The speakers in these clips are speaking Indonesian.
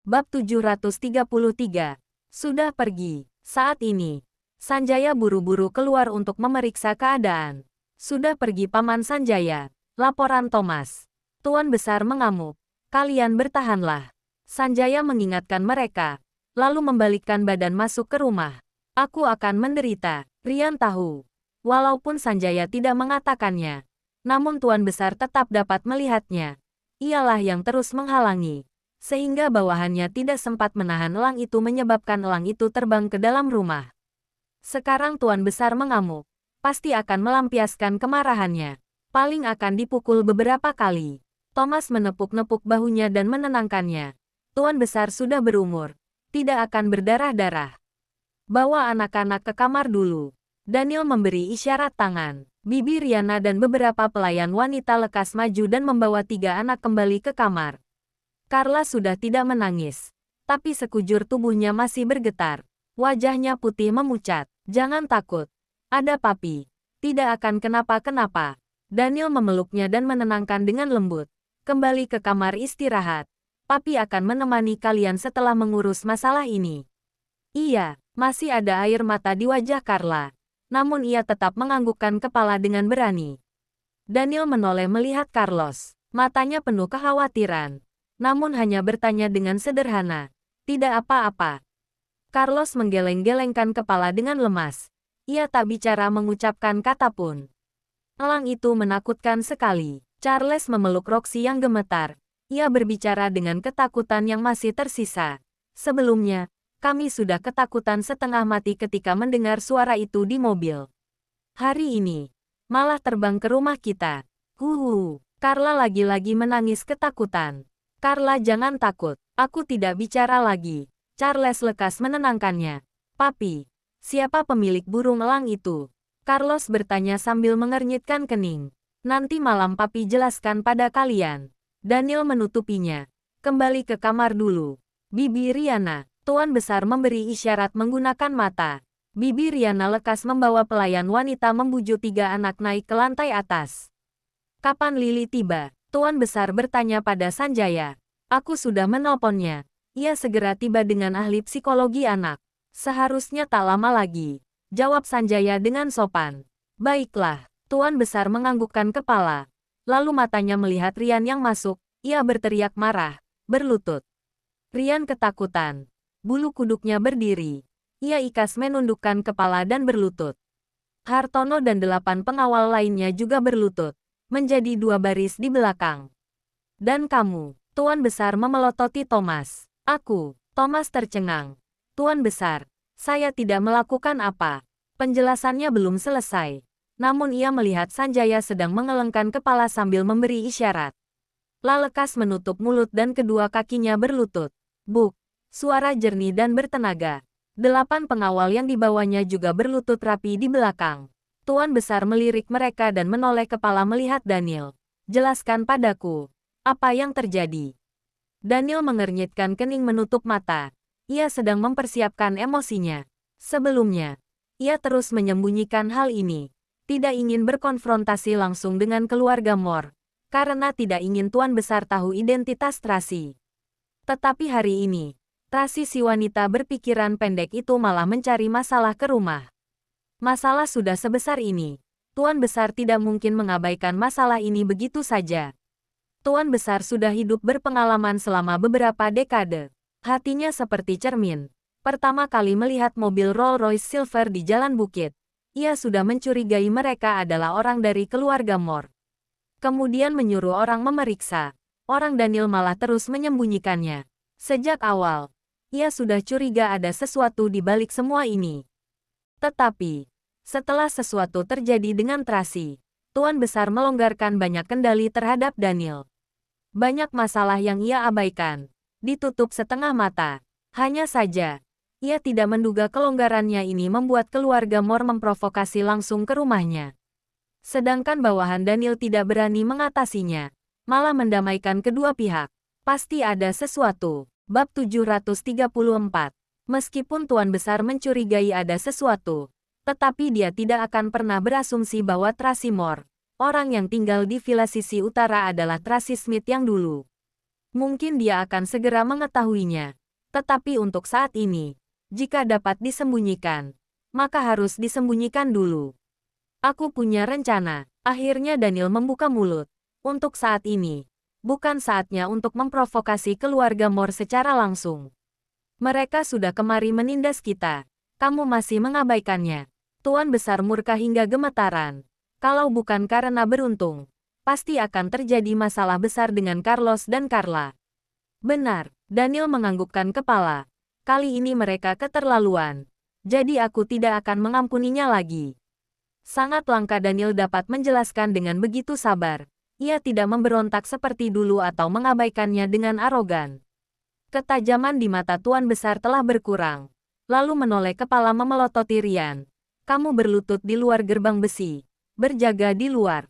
Bab 733. Sudah pergi. Saat ini, Sanjaya buru-buru keluar untuk memeriksa keadaan. Sudah pergi Paman Sanjaya. Laporan Thomas. Tuan Besar mengamuk. Kalian bertahanlah. Sanjaya mengingatkan mereka, lalu membalikkan badan masuk ke rumah. Aku akan menderita. Rian tahu. Walaupun Sanjaya tidak mengatakannya, namun Tuan Besar tetap dapat melihatnya. Ialah yang terus menghalangi, sehingga bawahannya tidak sempat menahan elang itu menyebabkan elang itu terbang ke dalam rumah. Sekarang Tuan Besar mengamuk, pasti akan melampiaskan kemarahannya. Paling akan dipukul beberapa kali. Thomas menepuk-nepuk bahunya dan menenangkannya. Tuan Besar sudah berumur, tidak akan berdarah-darah. Bawa anak-anak ke kamar dulu. Daniel memberi isyarat tangan. Bibi Riana dan beberapa pelayan wanita lekas maju dan membawa 3 anak kembali ke kamar. Carla sudah tidak menangis, tapi sekujur tubuhnya masih bergetar. Wajahnya putih memucat. Jangan takut. Ada papi. Tidak akan kenapa-kenapa. Daniel memeluknya dan menenangkan dengan lembut. Kembali ke kamar istirahat. Papi akan menemani kalian setelah mengurus masalah ini. Iya, masih ada air mata di wajah Carla. Namun ia tetap menganggukkan kepala dengan berani. Daniel menoleh melihat Carlos. Matanya penuh kekhawatiran. Namun hanya bertanya dengan sederhana. Tidak apa-apa. Carlos menggeleng-gelengkan kepala dengan lemas. Ia tak bicara mengucapkan kata pun. Elang itu menakutkan sekali. Charles memeluk Roxy yang gemetar. Ia berbicara dengan ketakutan yang masih tersisa. Sebelumnya, kami sudah ketakutan setengah mati ketika mendengar suara itu di mobil. Hari ini, malah terbang ke rumah kita. Carla lagi-lagi menangis ketakutan. Carla, jangan takut. Aku tidak bicara lagi. Charles lekas menenangkannya. Papi, siapa pemilik burung elang itu? Carlos bertanya sambil mengernyitkan kening. Nanti malam papi jelaskan pada kalian. Daniel menutupinya. Kembali ke kamar dulu. Bibi Riana. Tuan Besar memberi isyarat menggunakan mata. Bibi Riana lekas membawa pelayan wanita membujuk 3 anak naik ke lantai atas. Kapan Lily tiba? Tuan Besar bertanya pada Sanjaya. Aku sudah menelponnya. Ia segera tiba dengan ahli psikologi anak. Seharusnya tak lama lagi. Jawab Sanjaya dengan sopan. Baiklah. Tuan Besar menganggukkan kepala. Lalu matanya melihat Rian yang masuk. Ia berteriak marah. Berlutut. Rian ketakutan. Bulu kuduknya berdiri. Ia ikhlas menundukkan kepala dan berlutut. Hartono dan 8 pengawal lainnya juga berlutut. Menjadi 2 baris di belakang. Dan kamu, Tuan Besar memelototi Thomas. Aku, Thomas tercengang. Tuan Besar, saya tidak melakukan apa. Penjelasannya belum selesai. Namun ia melihat Sanjaya sedang mengelengkan kepala sambil memberi isyarat. Lekas menutup mulut dan kedua kakinya berlutut. Buk. Suara jernih dan bertenaga. 8 pengawal yang dibawanya juga berlutut rapi di belakang. Tuan Besar melirik mereka dan menoleh kepala melihat Daniel. Jelaskan padaku. Apa yang terjadi? Daniel mengernyitkan kening menutup mata. Ia sedang mempersiapkan emosinya. Sebelumnya, ia terus menyembunyikan hal ini. Tidak ingin berkonfrontasi langsung dengan keluarga Moore. Karena tidak ingin Tuan Besar tahu identitas Tracy. Tetapi hari ini, Tracy si wanita berpikiran pendek itu malah mencari masalah ke rumah. Masalah sudah sebesar ini. Tuan Besar tidak mungkin mengabaikan masalah ini begitu saja. Tuan Besar sudah hidup berpengalaman selama beberapa dekade. Hatinya seperti cermin. Pertama kali melihat mobil Rolls-Royce Silver di Jalan Bukit, ia sudah mencurigai mereka adalah orang dari keluarga Moore. Kemudian menyuruh orang memeriksa. Orang Daniel malah terus menyembunyikannya. Sejak awal, ia sudah curiga ada sesuatu di balik semua ini. Tetapi, setelah sesuatu terjadi dengan Tracy, Tuan Besar melonggarkan banyak kendali terhadap Daniel. Banyak masalah yang ia abaikan, ditutup setengah mata. Hanya saja, ia tidak menduga kelonggarannya ini membuat keluarga Moore memprovokasi langsung ke rumahnya. Sedangkan bawahan Daniel tidak berani mengatasinya, malah mendamaikan kedua pihak. Pasti ada sesuatu. Bab 734. Meskipun Tuan Besar mencurigai ada sesuatu, tetapi dia tidak akan pernah berasumsi bahwa Tracy Moore, orang yang tinggal di villa sisi utara adalah Tracy Smith yang dulu. Mungkin dia akan segera mengetahuinya. Tetapi untuk saat ini, jika dapat disembunyikan, maka harus disembunyikan dulu. Aku punya rencana. Akhirnya Daniel membuka mulut. Untuk saat ini, bukan saatnya untuk memprovokasi keluarga Moore secara langsung. Mereka sudah kemari menindas kita. Kamu masih mengabaikannya. Tuan Besar murka hingga gemetaran. Kalau bukan karena beruntung, pasti akan terjadi masalah besar dengan Carlos dan Carla. Benar, Daniel menganggukkan kepala. Kali ini mereka keterlaluan. Jadi aku tidak akan mengampuninya lagi. Sangat langka Daniel dapat menjelaskan dengan begitu sabar. Ia tidak memberontak seperti dulu atau mengabaikannya dengan arogan. Ketajaman di mata Tuan Besar telah berkurang. Lalu menoleh kepala memelototi Rian. Kamu berlutut di luar gerbang besi. Berjaga di luar.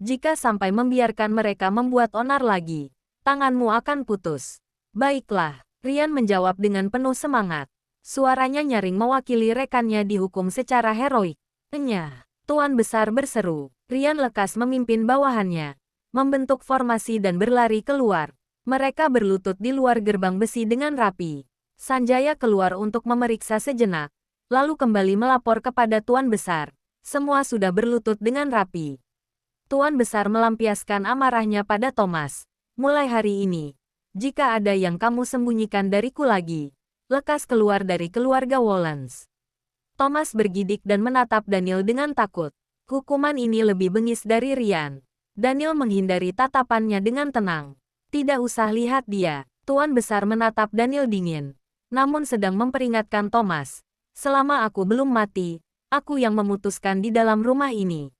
Jika sampai membiarkan mereka membuat onar lagi, tanganmu akan putus. Baiklah, Rian menjawab dengan penuh semangat. Suaranya nyaring mewakili rekannya dihukum secara heroik. Enyah, Tuan Besar berseru. Rian lekas memimpin bawahannya, membentuk formasi dan berlari keluar. Mereka berlutut di luar gerbang besi dengan rapi. Sanjaya keluar untuk memeriksa sejenak, lalu kembali melapor kepada Tuan Besar. Semua sudah berlutut dengan rapi. Tuan Besar melampiaskan amarahnya pada Thomas. Mulai hari ini, jika ada yang kamu sembunyikan dariku lagi, lekas keluar dari keluarga Wollens. Thomas bergidik dan menatap Daniel dengan takut. Hukuman ini lebih bengis dari Rian. Daniel menghindari tatapannya dengan tenang. Tidak usah lihat dia. Tuan Besar menatap Daniel dingin. Namun sedang memperingatkan Thomas. Selama aku belum mati, aku yang memutuskan di dalam rumah ini.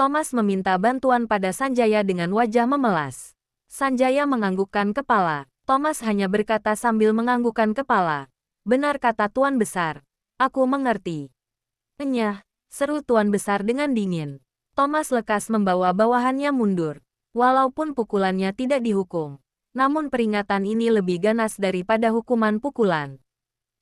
Thomas meminta bantuan pada Sanjaya dengan wajah memelas. Sanjaya menganggukkan kepala. Thomas hanya berkata sambil menganggukkan kepala. Benar kata Tuan Besar. Aku mengerti. Enyah, seru Tuan Besar dengan dingin. Thomas lekas membawa bawahannya mundur. Walaupun pukulannya tidak dihukum, namun peringatan ini lebih ganas daripada hukuman pukulan.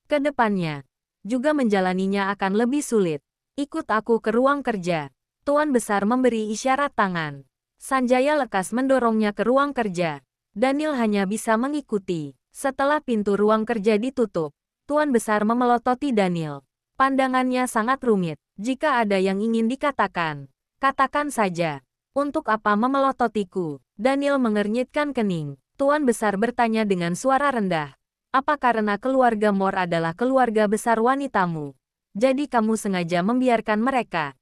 Kedepannya, juga menjalaninya akan lebih sulit. Ikut aku ke ruang kerja. Tuan Besar memberi isyarat tangan. Sanjaya lekas mendorongnya ke ruang kerja. Daniel hanya bisa mengikuti. Setelah pintu ruang kerja ditutup, Tuan Besar memelototi Daniel. Pandangannya sangat rumit. Jika ada yang ingin dikatakan, katakan saja. Untuk apa memelototiku? Daniel mengernyitkan kening. Tuan Besar bertanya dengan suara rendah. Apa karena keluarga Moore adalah keluarga besar wanitamu? Jadi kamu sengaja membiarkan mereka?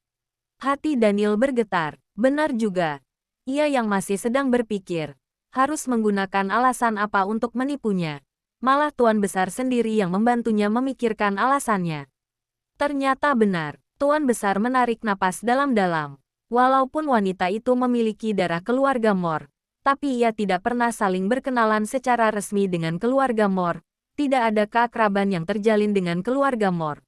Hati Daniel bergetar. Benar juga. Ia yang masih sedang berpikir. Harus menggunakan alasan apa untuk menipunya. Malah Tuan Besar sendiri yang membantunya memikirkan alasannya. Ternyata benar. Tuan Besar menarik napas dalam-dalam. Walaupun wanita itu memiliki darah keluarga Moore, tapi ia tidak pernah saling berkenalan secara resmi dengan keluarga Moore. Tidak ada keakraban yang terjalin dengan keluarga Moore.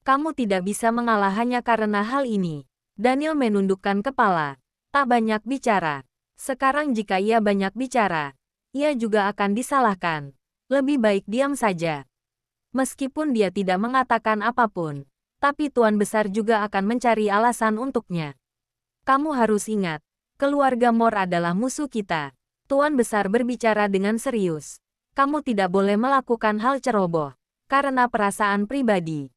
Kamu tidak bisa mengalah hanya karena hal ini. Daniel menundukkan kepala. Tak banyak bicara. Sekarang jika ia banyak bicara, ia juga akan disalahkan. Lebih baik diam saja. Meskipun dia tidak mengatakan apapun, tapi Tuan Besar juga akan mencari alasan untuknya. Kamu harus ingat, keluarga Moore adalah musuh kita. Tuan Besar berbicara dengan serius. Kamu tidak boleh melakukan hal ceroboh, karena perasaan pribadi.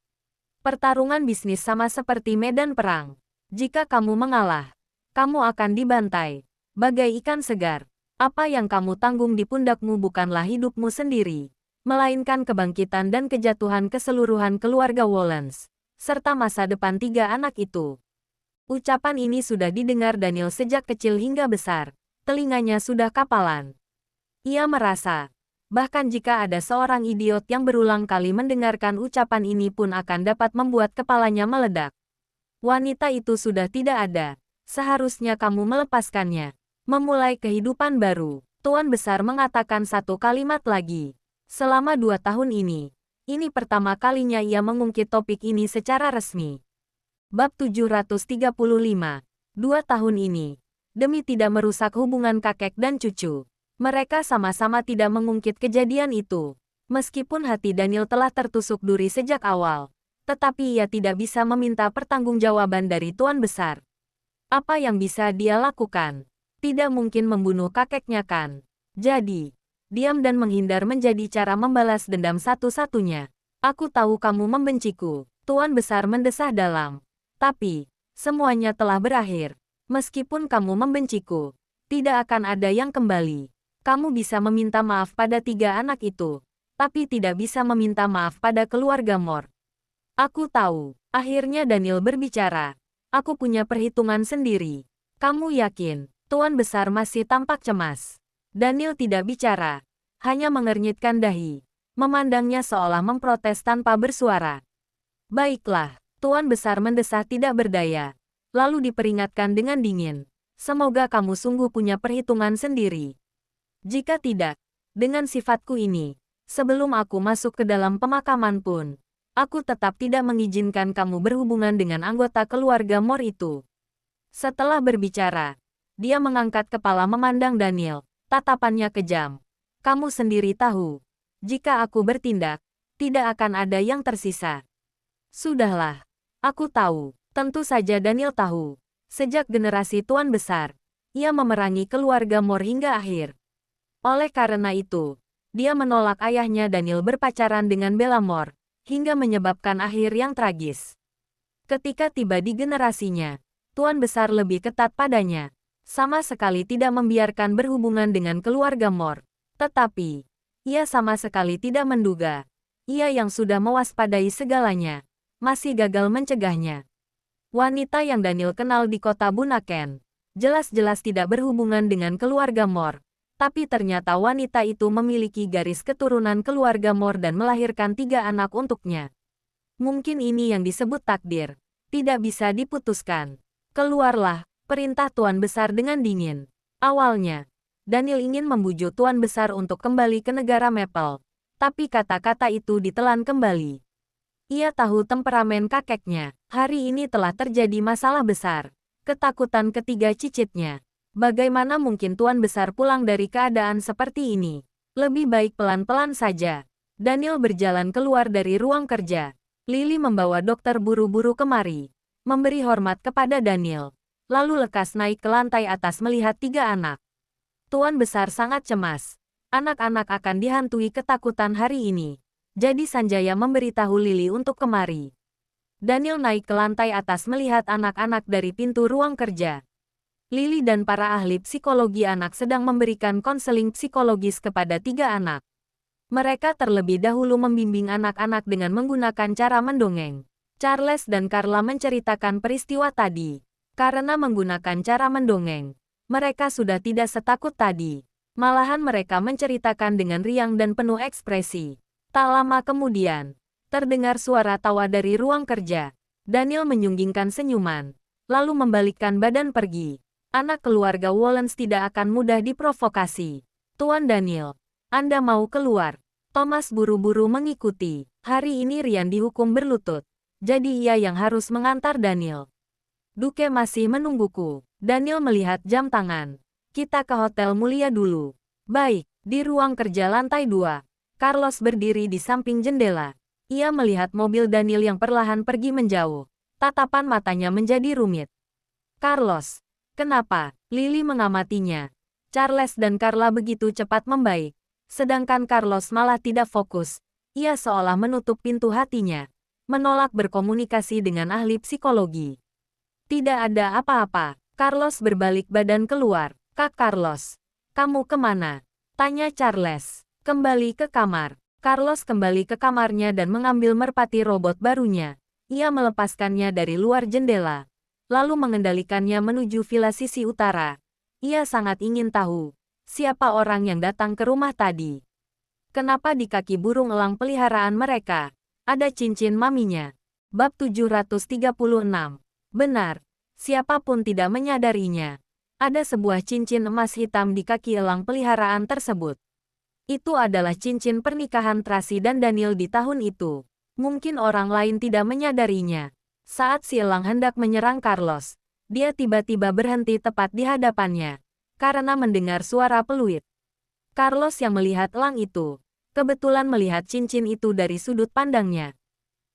Pertarungan bisnis sama seperti medan perang. Jika kamu mengalah, kamu akan dibantai. Bagai ikan segar, apa yang kamu tanggung di pundakmu bukanlah hidupmu sendiri, melainkan kebangkitan dan kejatuhan keseluruhan keluarga Wollens, serta masa depan 3 anak itu. Ucapan ini sudah didengar Daniel sejak kecil hingga besar. Telinganya sudah kapalan. Ia merasa, bahkan jika ada seorang idiot yang berulang kali mendengarkan ucapan ini pun akan dapat membuat kepalanya meledak. Wanita itu sudah tidak ada. Seharusnya kamu melepaskannya. Memulai kehidupan baru. Tuan Besar mengatakan satu kalimat lagi. Selama 2 tahun ini pertama kalinya ia mengungkit topik ini secara resmi. Bab 735. 2 tahun ini. Demi tidak merusak hubungan kakek dan cucu, mereka sama-sama tidak mengungkit kejadian itu. Meskipun hati Daniel telah tertusuk duri sejak awal, tetapi ia tidak bisa meminta pertanggungjawaban dari Tuan Besar. Apa yang bisa dia lakukan? Tidak mungkin membunuh kakeknya kan? Jadi, Diam dan menghindar menjadi cara membalas dendam satu-satunya. Aku tahu kamu membenciku, Tuan Besar mendesah dalam. Tapi, semuanya telah berakhir. Meskipun kamu membenciku, tidak akan ada yang kembali. Kamu bisa meminta maaf pada 3 anak itu, tapi tidak bisa meminta maaf pada keluarga Mor. Aku tahu. Akhirnya Daniel berbicara. Aku punya perhitungan sendiri. Kamu yakin? Tuan Besar masih tampak cemas. Daniel tidak bicara, hanya mengernyitkan dahi, memandangnya seolah memprotes tanpa bersuara. Baiklah, Tuan Besar mendesah tidak berdaya, lalu diperingatkan dengan dingin. Semoga kamu sungguh punya perhitungan sendiri. Jika tidak, dengan sifatku ini, sebelum aku masuk ke dalam pemakaman pun, aku tetap tidak mengizinkan kamu berhubungan dengan anggota keluarga Mor itu. Setelah berbicara, dia mengangkat kepala memandang Daniel. Tatapannya kejam. Kamu sendiri tahu, jika aku bertindak, tidak akan ada yang tersisa. Sudahlah, aku tahu. Tentu saja Daniel tahu. Sejak generasi Tuan Besar, ia memerangi keluarga Mor hingga akhir. Oleh karena itu, dia menolak ayahnya Daniel berpacaran dengan Bella Mor, hingga menyebabkan akhir yang tragis. Ketika tiba di generasinya, Tuan Besar lebih ketat padanya. Sama sekali tidak membiarkan berhubungan dengan keluarga Mor. Tetapi, ia sama sekali tidak menduga. Ia yang sudah mewaspadai segalanya, masih gagal mencegahnya. Wanita yang Daniel kenal di kota Bunaken, jelas-jelas tidak berhubungan dengan keluarga Mor. Tapi ternyata wanita itu memiliki garis keturunan keluarga Mor dan melahirkan 3 anak untuknya. Mungkin ini yang disebut takdir. Tidak bisa diputuskan. Keluarlah, perintah Tuan Besar dengan dingin. Awalnya, Daniel ingin membujuk Tuan Besar untuk kembali ke negara Maple. Tapi kata-kata itu ditelan kembali. Ia tahu temperamen kakeknya. Hari ini telah terjadi masalah besar. Ketakutan ketiga cicitnya. Bagaimana mungkin Tuan Besar pulang dari keadaan seperti ini? Lebih baik pelan-pelan saja. Daniel berjalan keluar dari ruang kerja. Lily membawa dokter buru-buru kemari, memberi hormat kepada Daniel. Lalu lekas naik ke lantai atas melihat 3 anak. Tuan Besar sangat cemas. Anak-anak akan dihantui ketakutan hari ini. Jadi Sanjaya memberitahu Lily untuk kemari. Daniel naik ke lantai atas melihat anak-anak dari pintu ruang kerja. Lily dan para ahli psikologi anak sedang memberikan konseling psikologis kepada 3 anak. Mereka terlebih dahulu membimbing anak-anak dengan menggunakan cara mendongeng. Charles dan Carla menceritakan peristiwa tadi. Karena menggunakan cara mendongeng, mereka sudah tidak setakut tadi. Malahan mereka menceritakan dengan riang dan penuh ekspresi. Tak lama kemudian, terdengar suara tawa dari ruang kerja. Daniel menyunggingkan senyuman, lalu membalikkan badan pergi. Anak keluarga Wallens tidak akan mudah diprovokasi. Tuan Daniel, Anda mau keluar? Thomas buru-buru mengikuti. Hari ini Ryan dihukum berlutut, jadi ia yang harus mengantar Daniel. Duke masih menungguku. Daniel melihat jam tangan. Kita ke hotel mulia dulu. Baik, di ruang kerja lantai 2. Carlos berdiri di samping jendela. Ia melihat mobil Daniel yang perlahan pergi menjauh. Tatapan matanya menjadi rumit. Carlos, kenapa? Lily mengamatinya. Charles dan Carla begitu cepat membaik. Sedangkan Carlos malah tidak fokus. Ia seolah menutup pintu hatinya. Menolak berkomunikasi dengan ahli psikologi. Tidak ada apa-apa. Carlos berbalik badan keluar. Kak Carlos, kamu kemana? Tanya Charles. Kembali ke kamar. Carlos kembali ke kamarnya dan mengambil merpati robot barunya. Ia melepaskannya dari luar jendela, lalu mengendalikannya menuju villa sisi utara. Ia sangat ingin tahu, siapa orang yang datang ke rumah tadi. Kenapa di kaki burung elang peliharaan mereka ada cincin maminya? Bab 736. Benar, siapapun tidak menyadarinya. Ada sebuah cincin emas hitam di kaki elang peliharaan tersebut. Itu adalah cincin pernikahan Tracy dan Daniel di tahun itu. Mungkin orang lain tidak menyadarinya. Saat si elang hendak menyerang Carlos, dia tiba-tiba berhenti tepat di hadapannya, karena mendengar suara peluit. Carlos yang melihat elang itu, kebetulan melihat cincin itu dari sudut pandangnya.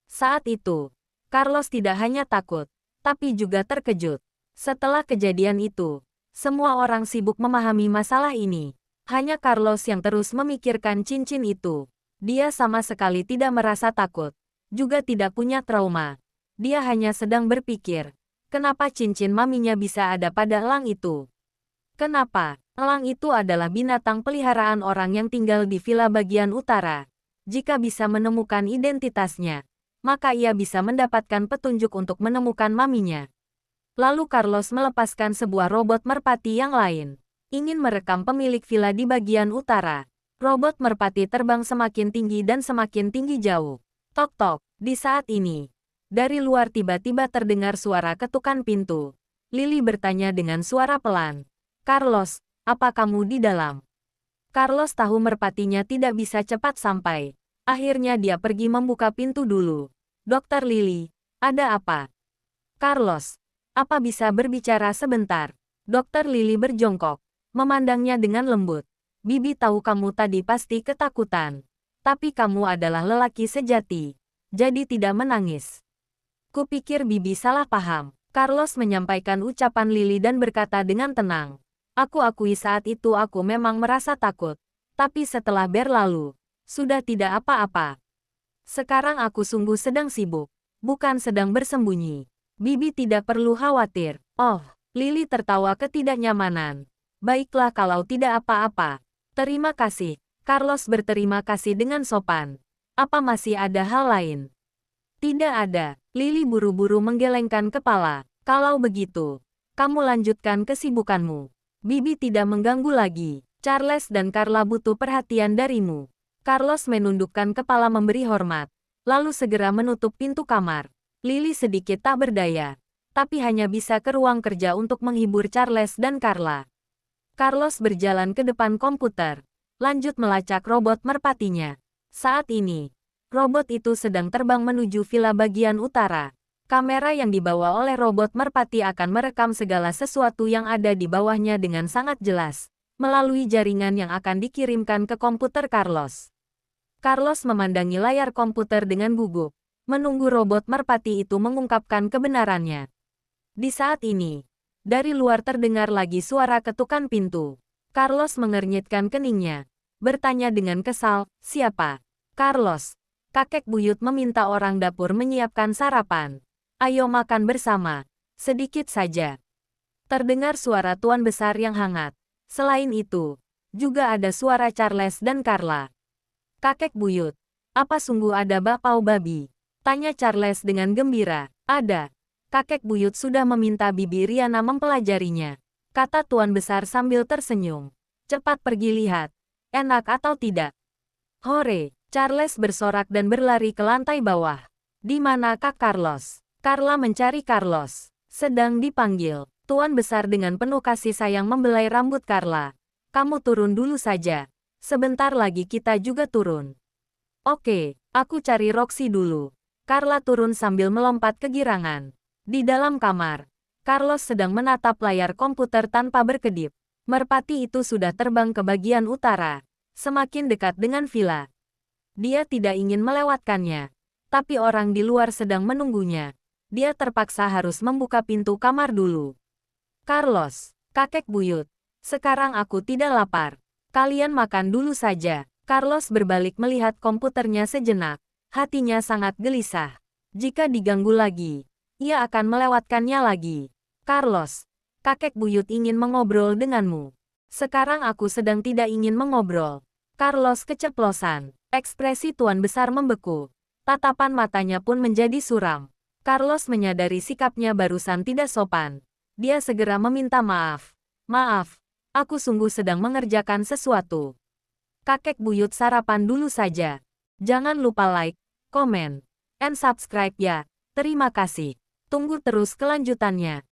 Saat itu, Carlos tidak hanya takut, tapi juga terkejut. Setelah kejadian itu, semua orang sibuk memahami masalah ini. Hanya Carlos yang terus memikirkan cincin itu. Dia sama sekali tidak merasa takut, juga tidak punya trauma. Dia hanya sedang berpikir, kenapa cincin maminya bisa ada pada elang itu? Kenapa? Elang itu adalah binatang peliharaan orang yang tinggal di villa bagian utara. Jika bisa menemukan identitasnya, maka ia bisa mendapatkan petunjuk untuk menemukan maminya. Lalu Carlos melepaskan sebuah robot merpati yang lain. Ingin merekam pemilik villa di bagian utara. Robot merpati terbang semakin tinggi dan semakin tinggi jauh. Tok-tok, di saat ini. Dari luar tiba-tiba terdengar suara ketukan pintu. Lily bertanya dengan suara pelan. Carlos, apa kamu di dalam? Carlos tahu merpatinya tidak bisa cepat sampai. Akhirnya dia pergi membuka pintu dulu. Dokter Lily, ada apa? Carlos, apa bisa berbicara sebentar? Dokter Lily berjongkok, memandangnya dengan lembut. Bibi tahu kamu tadi pasti ketakutan. Tapi kamu adalah lelaki sejati. Jadi tidak menangis. Kupikir Bibi salah paham. Carlos menyampaikan ucapan Lily dan berkata dengan tenang. Aku akui saat itu aku memang merasa takut. Tapi setelah berlalu, sudah tidak apa-apa. Sekarang aku sungguh sedang sibuk. Bukan sedang bersembunyi. Bibi tidak perlu khawatir. Oh, Lily tertawa ketidaknyamanan. Baiklah kalau tidak apa-apa. Terima kasih. Carlos berterima kasih dengan sopan. Apa masih ada hal lain? Tidak ada. Lily buru-buru menggelengkan kepala. Kalau begitu, kamu lanjutkan kesibukanmu. Bibi tidak mengganggu lagi. Charles dan Carla butuh perhatian darimu. Carlos menundukkan kepala memberi hormat. Lalu segera menutup pintu kamar. Lily sedikit tak berdaya. Tapi hanya bisa ke ruang kerja untuk menghibur Charles dan Carla. Carlos berjalan ke depan komputer. Lanjut melacak robot merpatinya. Saat ini, robot itu sedang terbang menuju villa bagian utara. Kamera yang dibawa oleh robot merpati akan merekam segala sesuatu yang ada di bawahnya dengan sangat jelas, melalui jaringan yang akan dikirimkan ke komputer Carlos. Carlos memandangi layar komputer dengan gugup, menunggu robot merpati itu mengungkapkan kebenarannya. Di saat ini, dari luar terdengar lagi suara ketukan pintu. Carlos mengernyitkan keningnya, bertanya dengan kesal, siapa? Carlos, kakek buyut meminta orang dapur menyiapkan sarapan. Ayo makan bersama, sedikit saja. Terdengar suara tuan besar yang hangat. Selain itu, juga ada suara Charles dan Carla. Kakek buyut, apa sungguh ada bakpao babi? Tanya Charles dengan gembira. Ada. Kakek buyut sudah meminta Bibi Riana mempelajarinya. Kata tuan besar sambil tersenyum. Cepat pergi lihat. Enak atau tidak? Hore! Charles bersorak dan berlari ke lantai bawah. Di mana Kak Carlos? Carla mencari Carlos. Sedang dipanggil. Tuan besar dengan penuh kasih sayang membelai rambut Carla. Kamu turun dulu saja. Sebentar lagi kita juga turun. Oke, aku cari Roxy dulu. Carla turun sambil melompat kegirangan. Di dalam kamar, Carlos sedang menatap layar komputer tanpa berkedip. Merpati itu sudah terbang ke bagian utara, semakin dekat dengan villa. Dia tidak ingin melewatkannya, tapi orang di luar sedang menunggunya. Dia terpaksa harus membuka pintu kamar dulu. Carlos, kakek buyut, sekarang aku tidak lapar. Kalian makan dulu saja. Carlos berbalik melihat komputernya sejenak. Hatinya sangat gelisah. Jika diganggu lagi, ia akan melewatkannya lagi. Carlos, kakek buyut ingin mengobrol denganmu. Sekarang aku sedang tidak ingin mengobrol. Carlos keceplosan. Ekspresi tuan besar membeku. Tatapan matanya pun menjadi suram. Carlos menyadari sikapnya barusan tidak sopan. Dia segera meminta maaf. Maaf, aku sungguh sedang mengerjakan sesuatu. Kakek buyut sarapan dulu saja. Jangan lupa like, komen, and subscribe ya. Terima kasih. Tunggu terus kelanjutannya.